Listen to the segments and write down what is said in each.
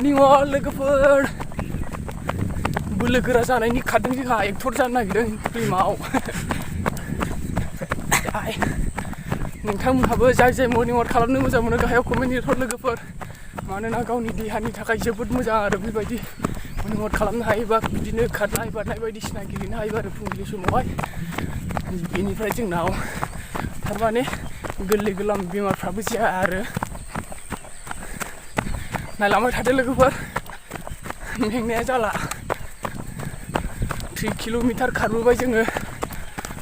Morning वाक लोगोफोर बोलो गोरा जानायनि खारदों जोंहा एक्टर जानो नागिरदों फिल्माव नोंथांमोनहाबो जाय मर्निं वाक खालामनो मोजां मोनो गाहायाव कमेन्ट लिरहर लोगोफोर मानोना गावनि देहानि थाखाय जोबोद मोजां आरो बेबायदि मर्निं वाक खालामनो हायोबा बिदिनो खारनाय बारनाय बायदिसिना गेलेनो हायोबा आरो फुंबिलि समावहाय बेनिफ्राय जोंनाव थारमाने गोरलै गोरलाम बेमारफ्राबो जाया आरो नायलांबाय थादो लोगोफोर मेंनाया जाला 3 किल'मिटार खारबोबाय जोङो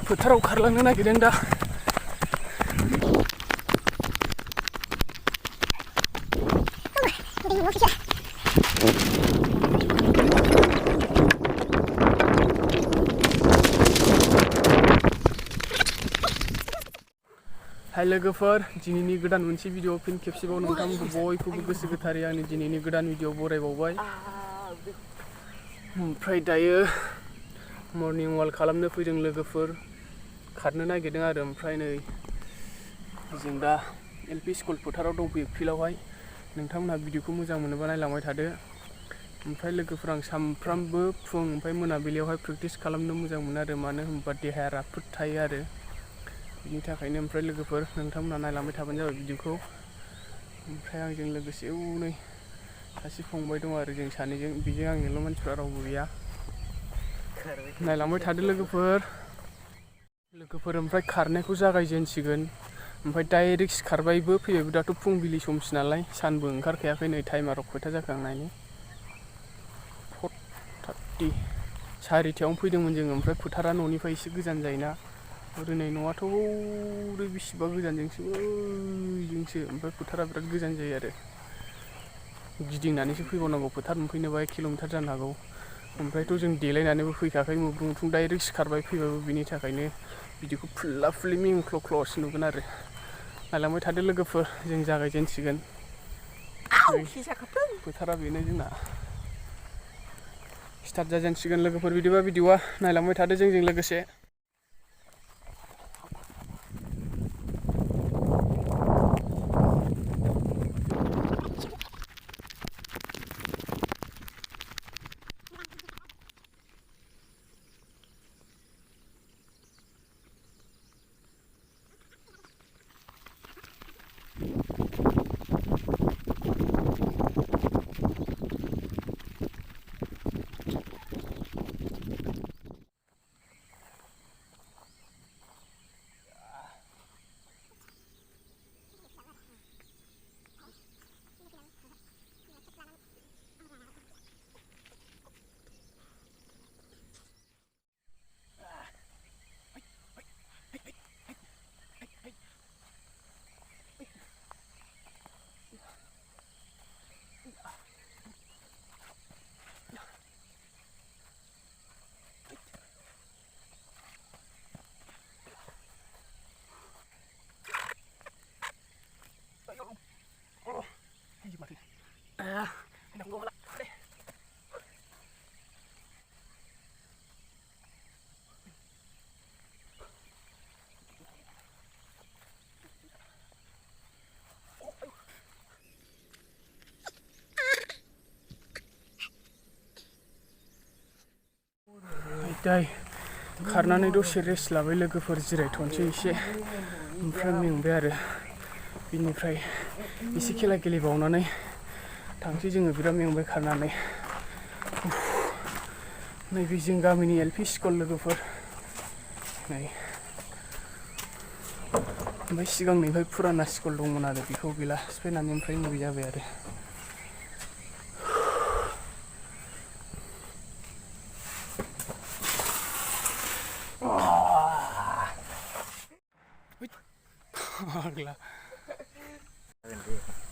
फोथाराव खारलांनो नागिरदों दा हाय लोगोफोर दिनैनि गोदान मोनसे भिडिअ फिन खेबसेबाव नोंथांमोनखौ बयखौबो गोसो गोथारै आंनि दिनैनि गोदान भिडिअ बरायबावबाय ओमफ्राय दायो मर्निं वाक खालामनो फैदों लोगोफोर खारनो नागिरदों आरो ओमफ्राय नै जों दा एलपि स्कुल फोथाराव दंफैयो फिल्डआवहाय नोंथांमोनहा भिडिअखौ मोजां मोनोबा नायलांबाय थादो ओमफ्राय लोगोफोर आं सानफ्रामबो फुं ओमफ्राय मोनाबिलियावहाय प्रेक्टिस खालामनो मोजां मोनो आरो मानो होनबा देहाया राफोद थायो आरो बिनि थाखायनो ओमफ्राय लोगोफोर नोंथांमोना नायलांबाय थाबानो जाबाय भिडिअखौ ओमफ्राय आंजों लोगोसे नै सासे फंबाय दं आरो जों सानैजों बेजों आंजोंल' मानसिफ्रा रावबो गैया नायलांबाय थादो लोगोफोर ओमफ्राय खारनायखौ जागायजेनसिगोन ओमफ्राय डाइरेक्ट सिखारबायबो फैबायबो दाथ' फुंबिलि समसि नालाय सानबो ओंखारखायाखै नै टाइमा खयथा जाखो आं नायनि 4:30 4:00 फैदोंमोन जोङो ओमफ्राय फोथारा न'निफ्राय एसे गोजान जायोना ओरै न'आथ' ओरै बेसेबा गोजानजोंसो ओमफ्राय फोथारा बिराद गोजान जायो आरो गिदिंनानैसो फैबावनांगौ फोथार मोनफैनोबा 1 किल'मिटार जानो हागौ ओमफ्रायथ' जों देलायनानैबो फैखायाखै मुं डाइरेक्ट सिखारबाय फैबाबो बिनि थाखायनो भिडिअखौ फुल्ला फुल्लि मिंख्ल' नुगोन आरो नायलांबाय थादो लोगोफोर जों जागायजेनसिगोन फोथारा बेनो जोंना स्टार्ट जाजेनसिगोन लोगोफोर बिदिबा भिडिअआ नायलांबाय थादो जोंजों लोगोसे खारनानै दसे रेस्ट लाबाय लोगोफोर जिरायथ'नोसै एसे ओमफ्राय मेंबाय आरो बिनिफ्राय एसे खेला गेलेबावनानै थांसै जोङो बिराद मेंबाय खारनानै नैबे जों गामिनि एलपि स्कुल लोगोफोर नै ओमफ्राय सिगांनिफ्राय फुराना स्कुल दंमोन आरो बेखौ गैला सिफायनानै ओमफ्राय नैबे जाबाय आरो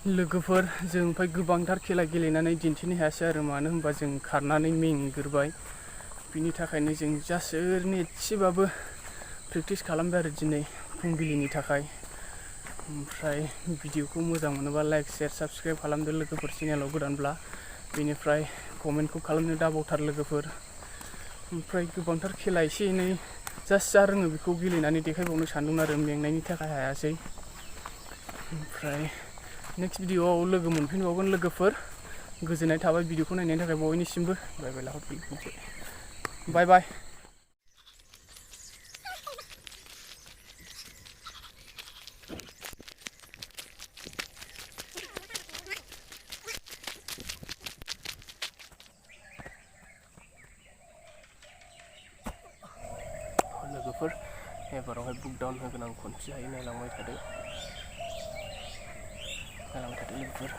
लोगोफोर जों ओमफ्राय गोबांथार खेला गेलेनानै दिन्थिनो हायासै आरो मानो होनबा जों खारनानै मेंग्रोबाय बिनि थाखायनो जों जास्ट ओरैनो एसेबाबो प्रेक्टिस खालामबाय आरो दिनै फुंबिलिनि थाखाय ओमफ्राय भिडिअखौ मोजां मोनोबा लाइक शेयार साबस्क्राइब खालामदो लोगोफोर चेनेलाव गोदानब्ला बेनिफ्राय कमेन्टखौ खालामनो दाबावथार लोगोफोर ओमफ्राय गोबांथार खेला एसे एनै जास्ट जा रोङो बेखौ गेलेनानै देखायबावनो सानदों आरो मेंनायनि थाखाय हायासै ओमफ्राय नेक्स्ट भिडिअआव लोगो मोनफिनबावगोन लोगोफोर गोजोननाय थाबाय भिडिअखौ नायनायनि थाखाय बयनिसिमबो बाय बाय लाहर बाय बाय लोगोफोर एबारावहाय बुक डाउन होगोन आं खनसेहाय नायलांबाय थादो लोगोफोर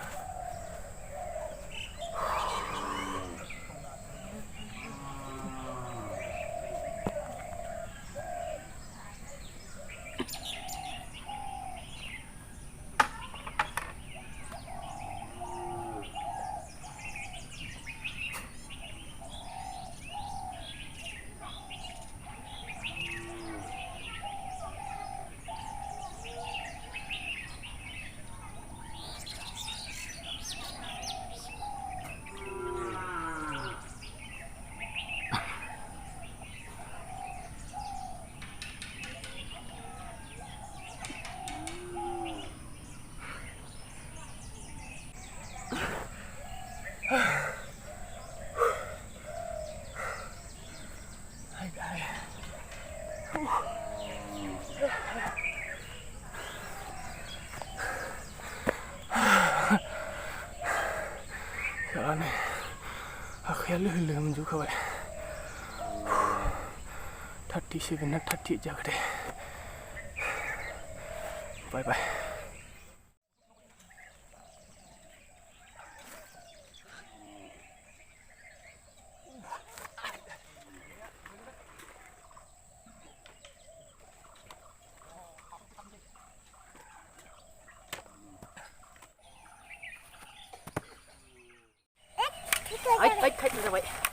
आखाया लोहो लोहो मोनजोबखाबाय 37 ना 38 जाखो दे बाय बाय Ay, jabai.